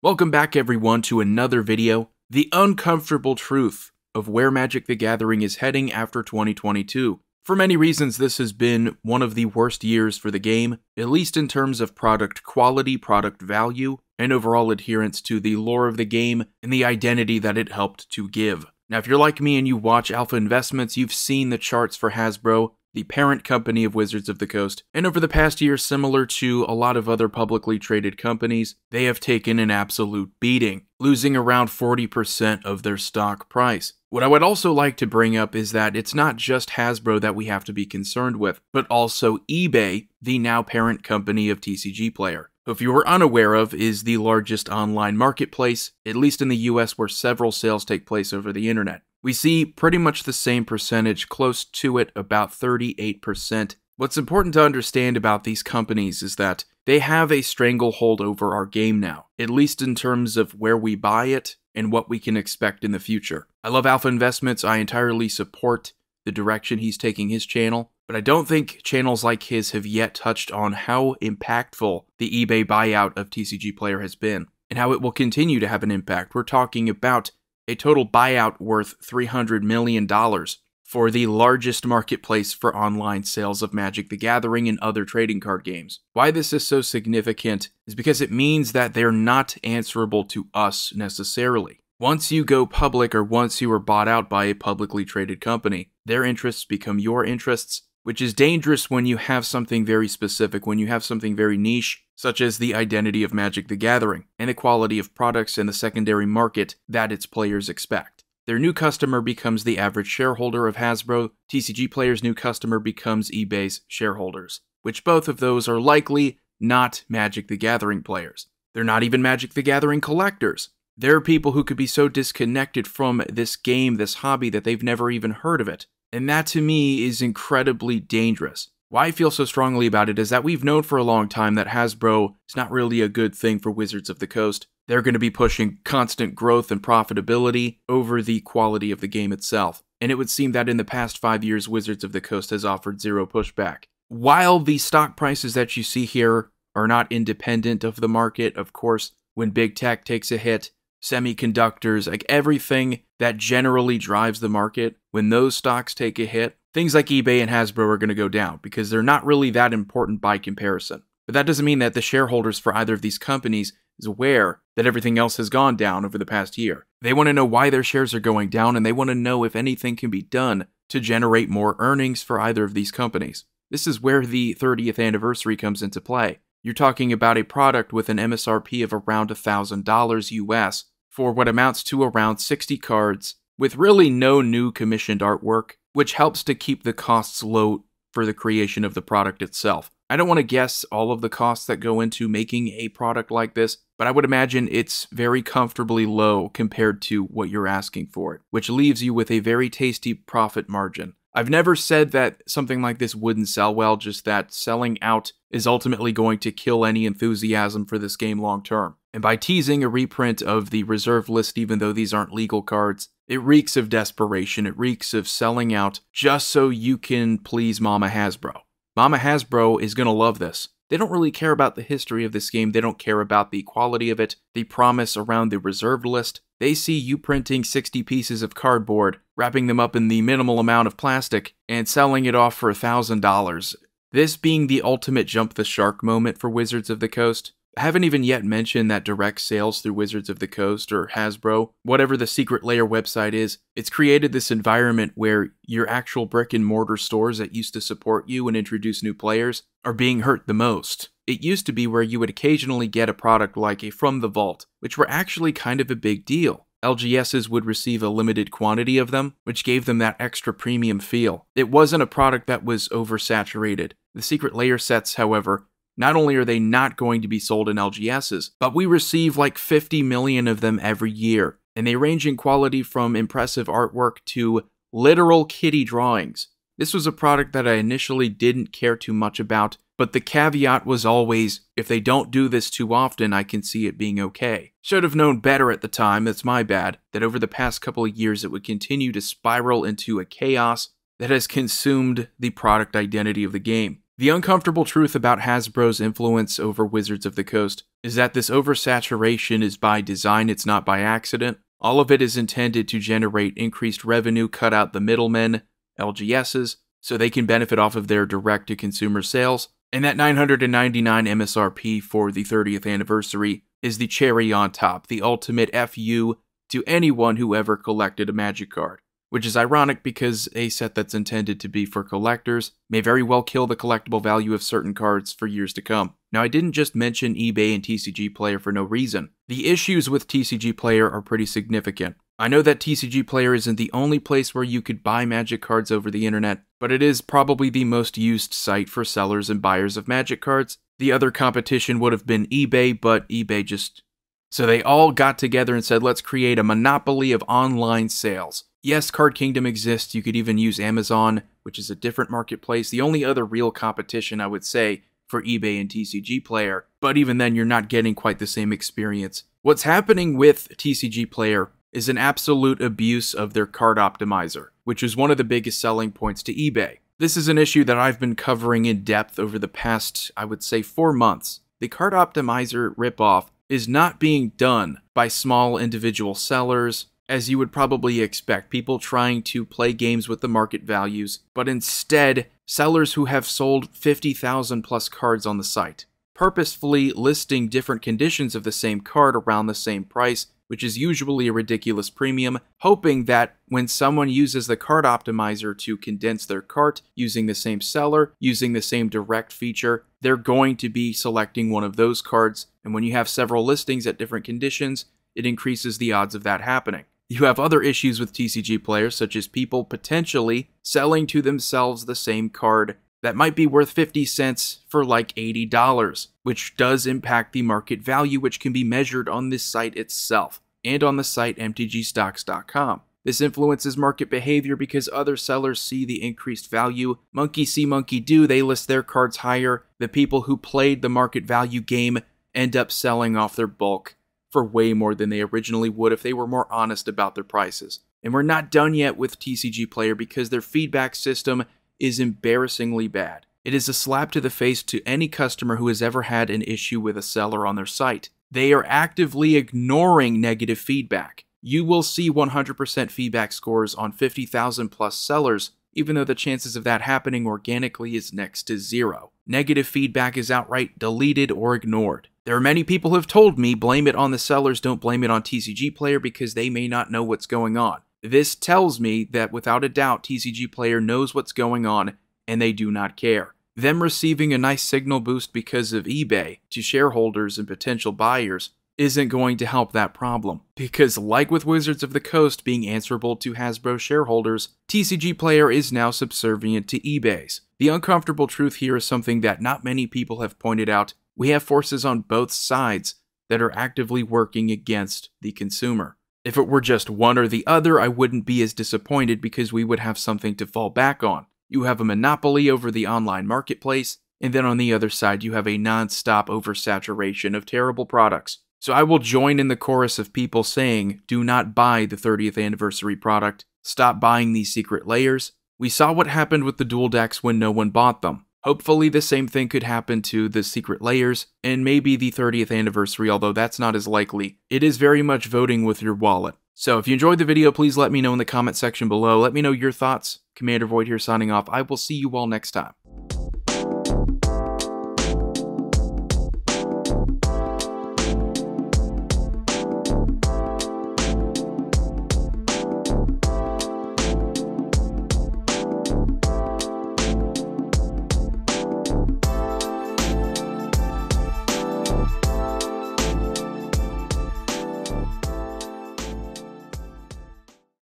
Welcome back everyone to another video, the uncomfortable truth of where Magic the Gathering is heading after 2022. For many reasons, this has been one of the worst years for the game, at least in terms of product quality, product value, and overall adherence to the lore of the game and the identity that it helped to give. Now, if you're like me and you watch Alpha Investments, you've seen the charts for Hasbro, the parent company of Wizards of the Coast, and over the past year, similar to a lot of other publicly traded companies, they have taken an absolute beating, losing around 40% of their stock price. What I would also like to bring up is that it's not just Hasbro that we have to be concerned with, but also eBay, the now parent company of TCG Player, who, if you were unaware of, is the largest online marketplace, at least in the US, where several sales take place over the internet. We see pretty much the same percentage, close to it, about 38%. What's important to understand about these companies is that they have a stranglehold over our game now, at least in terms of where we buy it and what we can expect in the future. I love Alpha Investments. I entirely support the direction he's taking his channel, but I don't think channels like his have yet touched on how impactful the eBay buyout of TCG Player has been, and how it will continue to have an impact. We're talking about a total buyout worth $300 million for the largest marketplace for online sales of Magic the Gathering and other trading card games. Why this is so significant is because it means that they're not answerable to us necessarily. Once you go public, or once you are bought out by a publicly traded company, their interests become your interests, which is dangerous when you have something very specific, when you have something very niche, such as the identity of Magic the Gathering, and the quality of products and the secondary market that its players expect. Their new customer becomes the average shareholder of Hasbro, TCG Player's new customer becomes eBay's shareholders, which both of those are likely not Magic the Gathering players. They're not even Magic the Gathering collectors. There are people who could be so disconnected from this game, this hobby, that they've never even heard of it. And that, to me, is incredibly dangerous. Why I feel so strongly about it is that we've known for a long time that Hasbro is not really a good thing for Wizards of the Coast. They're going to be pushing constant growth and profitability over the quality of the game itself. And it would seem that in the past 5 years, Wizards of the Coast has offered zero pushback. While the stock prices that you see here are not independent of the market, of course, when big tech takes a hit, semiconductors, like everything that generally drives the market, when those stocks take a hit, things like eBay and Hasbro are going to go down because they're not really that important by comparison. But that doesn't mean that the shareholders for either of these companies is aware that everything else has gone down over the past year. They want to know why their shares are going down, and they want to know if anything can be done to generate more earnings for either of these companies. This is where the 30th anniversary comes into play. You're talking about a product with an MSRP of around $1,000 US for what amounts to around 60 cards with really no new commissioned artwork, which helps to keep the costs low for the creation of the product itself. I don't want to guess all of the costs that go into making a product like this, but I would imagine it's very comfortably low compared to what you're asking for it, which leaves you with a very tasty profit margin. I've never said that something like this wouldn't sell well, just that selling out is ultimately going to kill any enthusiasm for this game long term. And by teasing a reprint of the reserve list, even though these aren't legal cards, it reeks of desperation, it reeks of selling out just so you can please Mama Hasbro. Mama Hasbro is going to love this. They don't really care about the history of this game, they don't care about the quality of it, the promise around the reserved list. They see you printing 60 pieces of cardboard, wrapping them up in the minimal amount of plastic, and selling it off for $1,000. This being the ultimate jump the shark moment for Wizards of the Coast. I haven't even yet mentioned that direct sales through Wizards of the Coast or Hasbro, whatever the Secret Lair website is, it's created this environment where your actual brick and mortar stores that used to support you and introduce new players are being hurt the most. It used to be where you would occasionally get a product like a From the Vault, which were actually kind of a big deal. LGSs would receive a limited quantity of them, which gave them that extra premium feel. It wasn't a product that was oversaturated. The Secret Lair sets, however, not only are they not going to be sold in LGSs, but we receive like 50 million of them every year, and they range in quality from impressive artwork to literal kitty drawings. This was a product that I initially didn't care too much about, but the caveat was always, if they don't do this too often, I can see it being okay. Should have known better at the time, that's my bad, that over the past couple of years it would continue to spiral into a chaos that has consumed the product identity of the game. The uncomfortable truth about Hasbro's influence over Wizards of the Coast is that this oversaturation is by design, it's not by accident. All of it is intended to generate increased revenue, cut out the middlemen, LGSs, so they can benefit off of their direct-to-consumer sales. And that $999 MSRP for the 30th anniversary is the cherry on top, the ultimate FU to anyone who ever collected a Magic card. Which is ironic because a set that's intended to be for collectors may very well kill the collectible value of certain cards for years to come. Now, I didn't just mention eBay and TCG Player for no reason. The issues with TCG Player are pretty significant. I know that TCG Player isn't the only place where you could buy Magic cards over the internet, but it is probably the most used site for sellers and buyers of Magic cards. The other competition would have been eBay, but eBay just... So they all got together and said, let's create a monopoly of online sales. Yes, Card Kingdom exists. You could even use Amazon, which is a different marketplace. The only other real competition, I would say, for eBay and TCG Player. But even then, you're not getting quite the same experience. What's happening with TCG Player is an absolute abuse of their card optimizer, which is one of the biggest selling points to eBay. This is an issue that I've been covering in depth over the past, I would say, 4 months. The card optimizer ripoff is not being done by small individual sellers, as you would probably expect, people trying to play games with the market values, but instead, sellers who have sold 50,000 plus cards on the site, purposefully listing different conditions of the same card around the same price, which is usually a ridiculous premium, hoping that when someone uses the card optimizer to condense their cart using the same seller, using the same direct feature, they're going to be selecting one of those cards, and when you have several listings at different conditions, it increases the odds of that happening. You have other issues with TCG players, such as people potentially selling to themselves the same card that might be worth 50 cents for like $80, which does impact the market value, which can be measured on this site itself and on the site mtgstocks.com. This influences market behavior because other sellers see the increased value. Monkey see, monkey do. They list their cards higher. The people who played the market value game end up selling off their bulk for way more than they originally would if they were more honest about their prices. And we're not done yet with TCG Player because their feedback system is embarrassingly bad. It is a slap to the face to any customer who has ever had an issue with a seller on their site. They are actively ignoring negative feedback. You will see 100% feedback scores on 50,000 plus sellers, even though the chances of that happening organically is next to zero. Negative feedback is outright deleted or ignored. There are many people who have told me, blame it on the sellers, don't blame it on TCG Player because they may not know what's going on. This tells me that without a doubt, TCG Player knows what's going on and they do not care. Them receiving a nice signal boost because of eBay to shareholders and potential buyers isn't going to help that problem. Because like with Wizards of the Coast being answerable to Hasbro shareholders, TCG Player is now subservient to eBay's. The uncomfortable truth here is something that not many people have pointed out. We have forces on both sides that are actively working against the consumer. If it were just one or the other, I wouldn't be as disappointed because we would have something to fall back on. You have a monopoly over the online marketplace, and then on the other side you have a non-stop oversaturation of terrible products. So I will join in the chorus of people saying, do not buy the 30th anniversary product, stop buying these secret layers. We saw what happened with the dual decks when no one bought them. Hopefully the same thing could happen to the secret layers, and maybe the 30th anniversary, although that's not as likely. It is very much voting with your wallet. So if you enjoyed the video, please let me know in the comment section below. Let me know your thoughts. Commander Void here signing off. I will see you all next time.